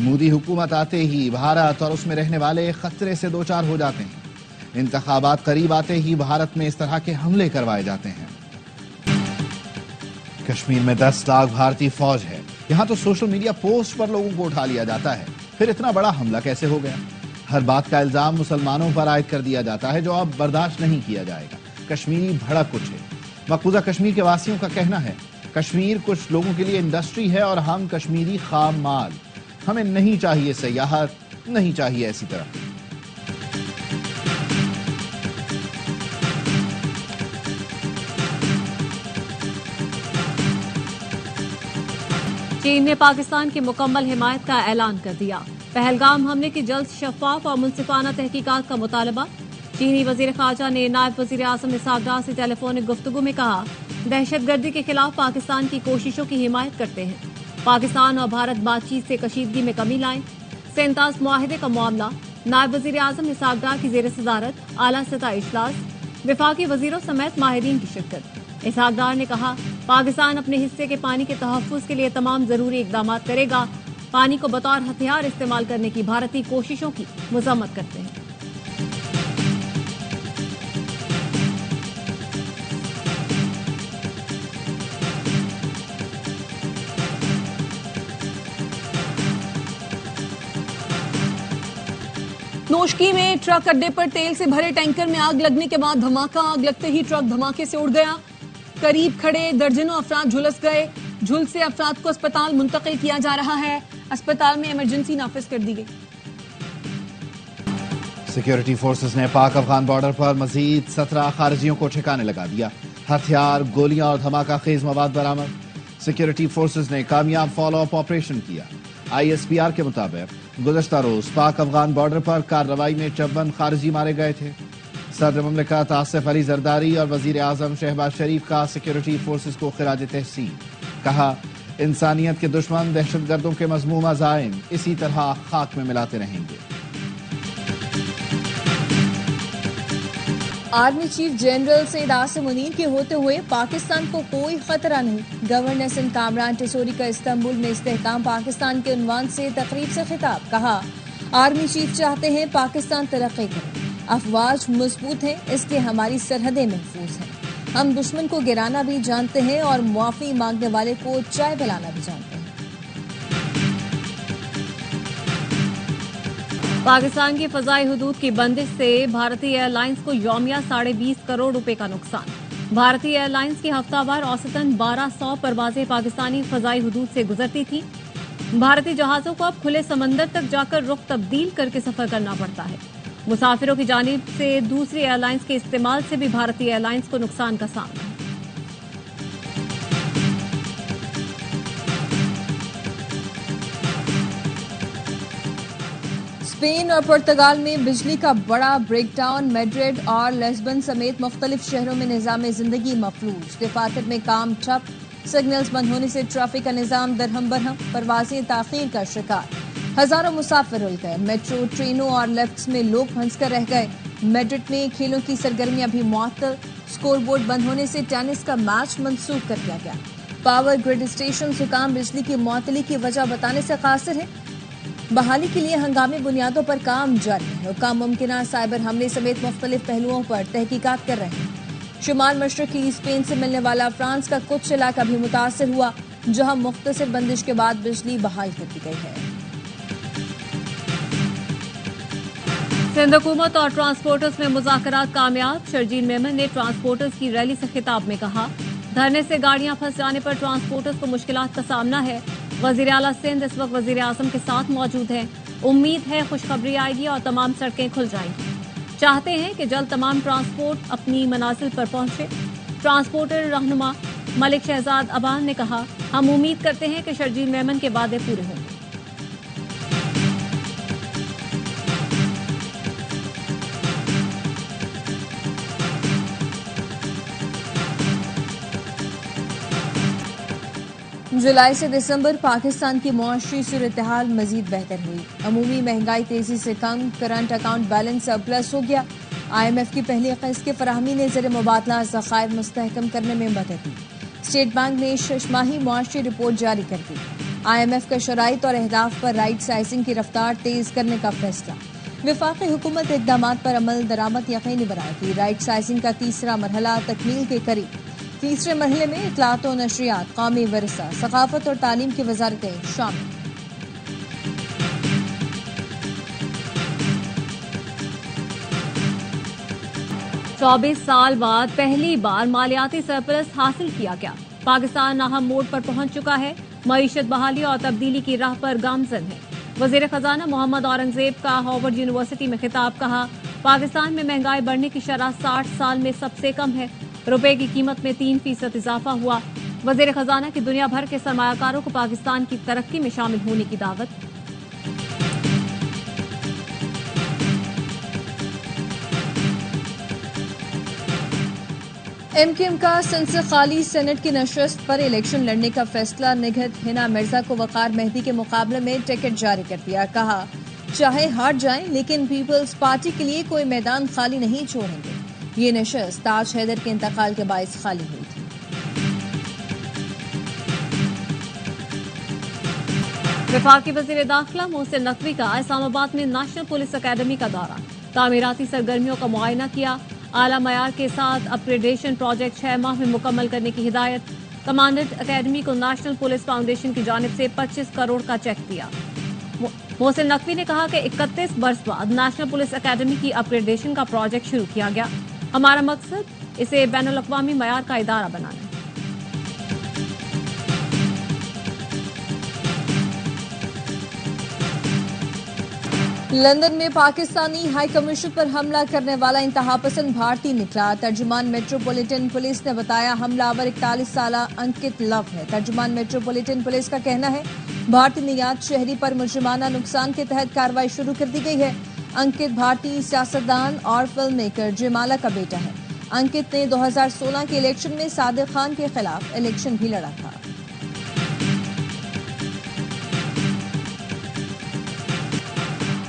مودی حکومت آتے ہی بھارت اور اس میں رہنے والے خطرے سے دوچار ہو جاتے ہیں. انتخابات قریب آتے ہی بھارت میں اس طرح کے حملے کروائے جاتے ہیں. کشمیر میں 10 لاکھ بھارتی فوج ہے. یہاں تو سوشل میڈیا پوسٹ پر لوگوں کو اٹھا لیا جاتا ہے. پھر اتنا بڑا حملہ کیسے ہو گیا؟ ہر بات کا الزام مسلمانوں پر عائد کر دیا جاتا ہے جو اب برداشت نہیں کیا جائے گا. کشمیری بھڑک اٹھے. مقبوضہ کشمیر کے واسیوں کا کہنا ہے کشمیر کچھ لوگوں کے لیے انڈسٹری ہے اور ہم کشمیری خام مال. ہمیں نہیں چاہیے سیاحت، نہیں چاہیے ایسی طرح. چین نے پاکستان کی مکمل حمایت کا اعلان کر دیا. پہلگام حملے کی جلد شفاف اور منصفانہ تحقیقات کا مطالبہ. چینی وزیر خارجہ نے نائب وزیر اعظم اسحاق ڈار سے ٹیلی فونک گفتگو میں کہا دہشت گردی کے خلاف پاکستان کی کوششوں کی حمایت کرتے ہیں. پاکستان اور بھارت بات چیت سے کشیدگی میں کمی لائیں. 47 معاہدے کا معاملہ. نائب وزیر اعظم اسحاق ڈار کی زیر صدارت اعلیٰ سطح اجلاس. وفاقی وزیروں سمیت ماہرین کی شرکت. اسحاق ڈار نے کہا پاکستان اپنے حصے کے پانی کے تحفظ کے لیے تمام ضروری اقدامات کرے گا. پانی کو بطور ہتھیار استعمال کرنے کی بھارتی کوششوں کی مذمت کرتے ہیں. نوشکی میں ٹرک اڈے پر تیل سے بھرے ٹینکر میں آگ لگنے کے بعد دھماکہ. آگ لگتے ہی ٹرک دھماکے سے اڑ گیا. قریب کھڑے درجنوں افراد جھلس گئے. جھلسے افراد کو اسپتال منتقل کیا جا رہا ہے. اسپتال میں ایمرجنسی نافذ کر دی گئی. سیکیورٹی فورسز نے پاک افغان بارڈر پر مزید 17 خارجیوں کو ٹھکانے لگا دیا. ہتھیار، گولیاں اور دھماکہ خیز مواد برآمد. سیکیورٹی فورسز نے کامیاب فالو اپ آپریشن کیا. ISPR کے مطابق گزشتہ روز پاک افغان بارڈر پر کارروائی میں 54 خارجی مارے گئے تھے. صدر مملکت آصف علی زرداری اور وزیر اعظم شہباز شریف کا سیکیورٹی فورسز کو خراج تحسین. کہا انسانیت کے دشمن دہشت گردوں کے مذموم عزائم اسی طرح خاک میں ملاتے رہیں گے. Army chief general Syed Asim Munir کے ہوتے ہوئے پاکستان کو کوئی خطرہ نہیں. گورنر سندھ کامران ٹیسوری کا استنبول میں استحکام پاکستان کے عنوان سے تقریب سے خطاب. کہا آرمی چیف چاہتے ہیں پاکستان ترقی کرے. افواج مضبوط ہیں اس لیے ہماری سرحدیں محفوظ ہیں. ہم دشمن کو گرانا بھی جانتے ہیں اور معافی مانگنے والے کو چائے پلانا بھی جانتے ہیں. پاکستان کی فضائی حدود کی بندش سے بھارتی ایئر لائنز کو یومیہ 20.5 کروڑ روپے کا نقصان. بھارتی ایئر لائنز کی ہفتہ وار اوسطاً 1200 پروازیں پاکستانی فضائی حدود سے گزرتی تھیں. بھارتی جہازوں کو اب کھلے سمندر تک جا کر رخ تبدیل کر کے سفر کرنا پڑتا ہے. مسافروں کی جانب سے دوسری ایئر لائنز کے استعمال سے بھی بھارتی ایئر لائنز کو نقصان کا سامنا ہے. اسپین اور پرتگال میں بجلی کا بڑا بریک ڈاؤن. میڈرڈ اور لیسبن سمیت مختلف شہروں میں نظام زندگی مفلوج. دفاتر میں کام ٹھپ. سگنلز بند ہونے سے ٹریفک کا نظام درہم برہم. پروازیں تاخیر کا شکار. ہزاروں مسافر رل گئے. میٹرو، ٹرینوں اور لفٹس میں لوگ پھنس کر رہ گئے. میڈرڈ میں کھیلوں کی سرگرمیاں بھی معطل. اسکور بورڈ بند ہونے سے ٹینس کا میچ منسوخ کر دیا گیا. پاور گرڈ اسٹیشن حکام بجلی کی معطلی کی وجہ بتانے سے قاصر ہیں. بحالی کے لیے ہنگامی بنیادوں پر کام جاری ہے. حکام ممکنہ سائبر حملے سمیت مختلف پہلوؤں پر تحقیقات کر رہے ہیں. شمال مشرقی اسپین سے ملنے والا فرانس کا کچھ علاقہ بھی متاثر ہوا جہاں مختصر بندش کے بعد بجلی بحال کر دی گئی ہے. سندھ حکومت اور ٹرانسپورٹرز میں مذاکرات کامیاب. شرجیل میمن نے ٹرانسپورٹرز کی ریلی سے خطاب میں کہا دھرنے سے گاڑیاں پھنس جانے پر ٹرانسپورٹرز کو مشکلات کا سامنا ہے. وزیر اعلیٰ سندھ اس وقت وزیر اعظم کے ساتھ موجود ہیں. امید ہے خوشخبری آئے گی اور تمام سڑکیں کھل جائیں گی. چاہتے ہیں کہ جلد تمام ٹرانسپورٹ اپنی منازل پر پہنچے. ٹرانسپورٹر رہنما ملک شہزاد ابان نے کہا ہم امید کرتے ہیں کہ شرجیل میمن کے وعدے پورے ہوں گے. جولائی سے دسمبر پاکستان کی معاشی صورتحال مزید بہتر ہوئی. عمومی مہنگائی تیزی سے کم. کرنٹ اکاؤنٹ بیلنس سرپلس ہو گیا. IMF کی پہلی قسط کی فراہمی نے زر مبادلہ ذخائر مستحکم کرنے میں مدد دی. اسٹیٹ بینک نے 6 ماہی معاشی رپورٹ جاری کر دی. IMF کا شرائط اور اہداف پر رائٹ سائزنگ کی رفتار تیز کرنے کا فیصلہ۔ وفاقی حکومت اقدامات پر عمل درآمد یقینی بنائے گی۔ رائٹ سائزنگ کا تیسرا مرحلہ تکمیل کے قریب۔ تیسرے مرحلے میں اطلاعات و نشریات، قومی ورثہ، ثقافت اور تعلیم کی وزارتیں شامل۔ 24 سال بعد پہلی بار مالیاتی سرپلس حاصل کیا گیا۔ پاکستان اہم موڑ پر پہنچ چکا ہے، معیشت بحالی اور تبدیلی کی راہ پر گامزن ہے۔ وزیر خزانہ محمد اورنگزیب کا ہارورڈ یونیورسٹی میں خطاب، کہا پاکستان میں مہنگائی بڑھنے کی شرح 60 سال میں سب سے کم ہے، روپے کی قیمت میں 3% اضافہ ہوا۔ وزیر خزانہ کی دنیا بھر کے سرمایہ کاروں کو پاکستان کی ترقی میں شامل ہونے کی دعوت۔ MKM کا سنسد خالی سینٹ کی نشست پر الیکشن لڑنے کا فیصلہ۔ نگہت حنا مرزا کو وقار مہدی کے مقابلے میں ٹکٹ جاری کر دیا، کہا چاہے ہار جائیں لیکن پیپلز پارٹی کے لیے کوئی میدان خالی نہیں چھوڑیں گے۔ یہ نشست تاج حیدر کے انتقال کے باعث خالی ہوئی تھی۔ وفاقی وزیر داخلہ محسن نقوی کا اسلام آباد میں نیشنل پولیس اکیڈمی کا دورہ، تعمیراتی سرگرمیوں کا معائنہ کیا۔ اعلیٰ معیار کے ساتھ اپ گریڈیشن پروجیکٹ 6 ماہ میں مکمل کرنے کی ہدایت۔ کمانڈنٹ اکیڈمی کو نیشنل پولیس فاؤنڈیشن کی جانب سے 25 کروڑ کا چیک دیا۔ محسن نقوی نے کہا کہ 31 برس بعد نیشنل پولیس اکیڈمی کی اپ گریڈیشن کا پروجیکٹ شروع کیا گیا۔ ہمارا مقصد اسے بین الاقوامی معیار کا ادارہ بنانا ہے۔ لندن میں پاکستانی ہائی کمیشن پر حملہ کرنے والا انتہا پسند بھارتی نکلا۔ ترجمان میٹروپولیٹن پولیس نے بتایا حملہ آور 41 سالہ انکت لو ہے۔ ترجمان میٹروپولیٹن پولیس کا کہنا ہے بھارتی نژاد شہری پر مجرمانہ نقصان کے تحت کارروائی شروع کر دی گئی ہے۔ انکت بھارتی سیاستدان اور فلم میکر جیمالا کا بیٹا ہے۔ انکت نے 2016 کے الیکشن میں صادق خان کے خلاف الیکشن بھی لڑا تھا۔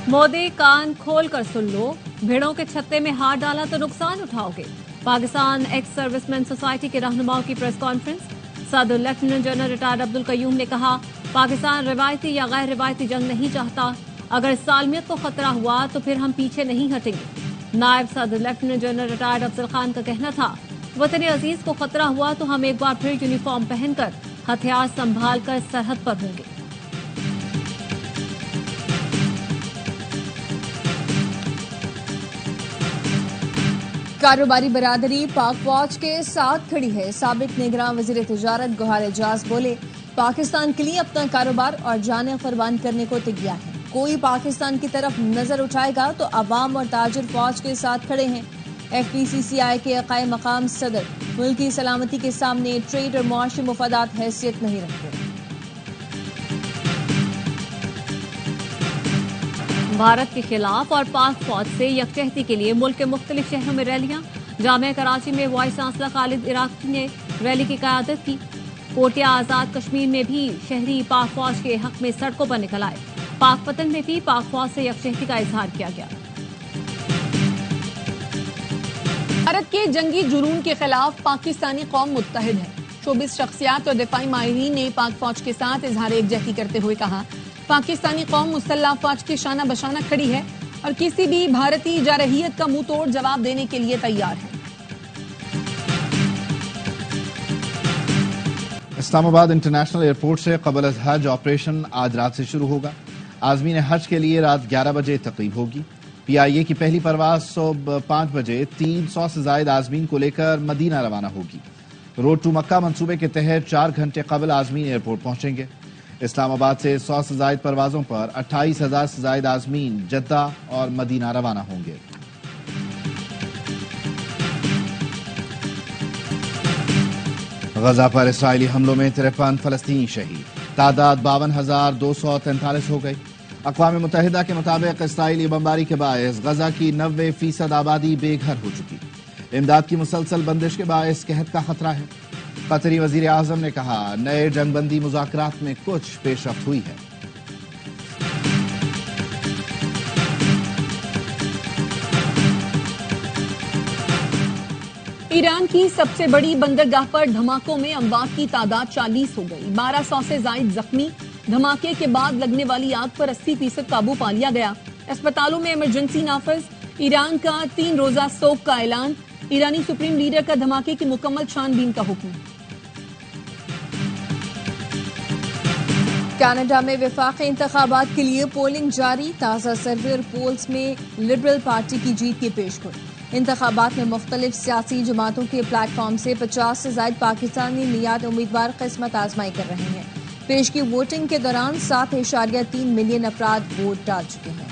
مودی کان کھول کر سن لو، بھیڑوں کے چھتے میں ہاتھ ڈالا تو نقصان اٹھاؤ گے۔ پاکستان ایکس سروس مین سوسائٹی کے رہنماؤں کی پریس کانفرنس۔ صدر لیفٹیننٹ جنرل ریٹائرڈ عبدالقیوم نے کہا پاکستان روایتی یا غیر روایتی جنگ نہیں چاہتا، اگر سالمیت کو خطرہ ہوا تو پھر ہم پیچھے نہیں ہٹیں گے۔ نائب صدر لیفٹیننٹ جنرل ریٹائرڈ افضل خان کا کہنا تھا وطن عزیز کو خطرہ ہوا تو ہم ایک بار پھر یونیفارم پہن کر ہتھیار سنبھال کر سرحد پر ہوں گے۔ کاروباری برادری پاک فوج کے ساتھ کھڑی ہے۔ سابق نگراں وزیر تجارت گوہر اعجاز بولے پاکستان کے لیے اپنا کاروبار اور جانیں قربان کرنے کو تیار ہے۔ کوئی پاکستان کی طرف نظر اٹھائے گا تو عوام اور تاجر فوج کے ساتھ کھڑے ہیں۔ FPCCI کے قائم مقام صدر ملکی سلامتی کے سامنے ٹریڈ اور معاشی مفادات حیثیت نہیں رکھتے۔ بھارت کے خلاف اور پاک فوج سے یکجہتی کے لیے ملک کے مختلف شہروں میں ریلیاں۔ جامعہ کراچی میں وائس چانسلر خالد عراقی نے ریلی کی قیادت کی۔ کوٹیا آزاد کشمیر میں بھی شہری پاک فوج کے حق میں سڑکوں پر نکل آئے۔ پاک پتن میں بھی پاک فوج سے یکجہتی کا اظہار کیا گیا۔ بھارت کے جنگی جنون کے خلاف پاکستانی قوم متحد ہے۔ 24 شخصیات اور دفاعی ماہرین نے پاک فوج کے ساتھ اظہار یکجہتی کرتے ہوئے کہا پاکستانی قوم مسلح افواج کی شانہ بشانہ کھڑی ہے اور کسی بھی بھارتی جارحیت کا منہ توڑ جواب دینے کے لیے تیار ہے۔ اسلام آباد انٹرنیشنل ایئرپورٹ سے قبل از حج آپریشن آج رات سے شروع ہوگا۔ عازمین حج کے لیے رات 11 بجے تقریب ہوگی۔ PIA کی پہلی پرواز صبح 5 بجے 300 سے زائد عازمین کو لے کر مدینہ روانہ ہوگی۔ روڈ ٹو مکہ منصوبے کے تحت 4 گھنٹے قبل عازمین ایئرپورٹ پہنچیں گے۔ اسلام آباد سے 100 سے زائد پروازوں پر 28,000 سے زائد عازمین جدہ اور مدینہ روانہ ہوں گے۔ غزہ پر اسرائیلی حملوں میں 53 فلسطینی شہید، تعداد 52,243 ہو گئی۔ اقوام متحدہ کے مطابق اسرائیلی بمباری کے باعث غزہ کی 90% آبادی بے گھر ہو چکی۔ امداد کی مسلسل بندش کے باعث قحط کا خطرہ ہے۔ قطری وزیر اعظم نے کہا نئے جنگ بندی مذاکرات میں کچھ پیش رفت ہوئی ہے۔ ایران کی سب سے بڑی بندرگاہ پر دھماکوں میں اموات کی تعداد 40 ہو گئی، 1200 سے زائد زخمی، دھماکے کے بعد لگنے والی آگ پر 80% قابو پا لیا گیا۔ اسپتالوں میں ایمرجنسی نافذ۔ ایران کا 3 روزہ سوگ کا اعلان۔ ایرانی سپریم لیڈر کا دھماکے کی مکمل چھان بین کا حکم۔ کینیڈا میں وفاقی انتخابات کے لیے پولنگ جاری۔ تازہ سروے اور پولز میں لبرل پارٹی کی جیت کی پیشگوئی۔ انتخابات میں مختلف سیاسی جماعتوں کے پلیٹ فارم سے 50 سے زائد پاکستانی نژاد امیدوار قسمت آزمائی کر رہے ہیں۔ پیشگی ووٹنگ کے دوران 7.3 ملین افراد ووٹ ڈال چکے ہیں۔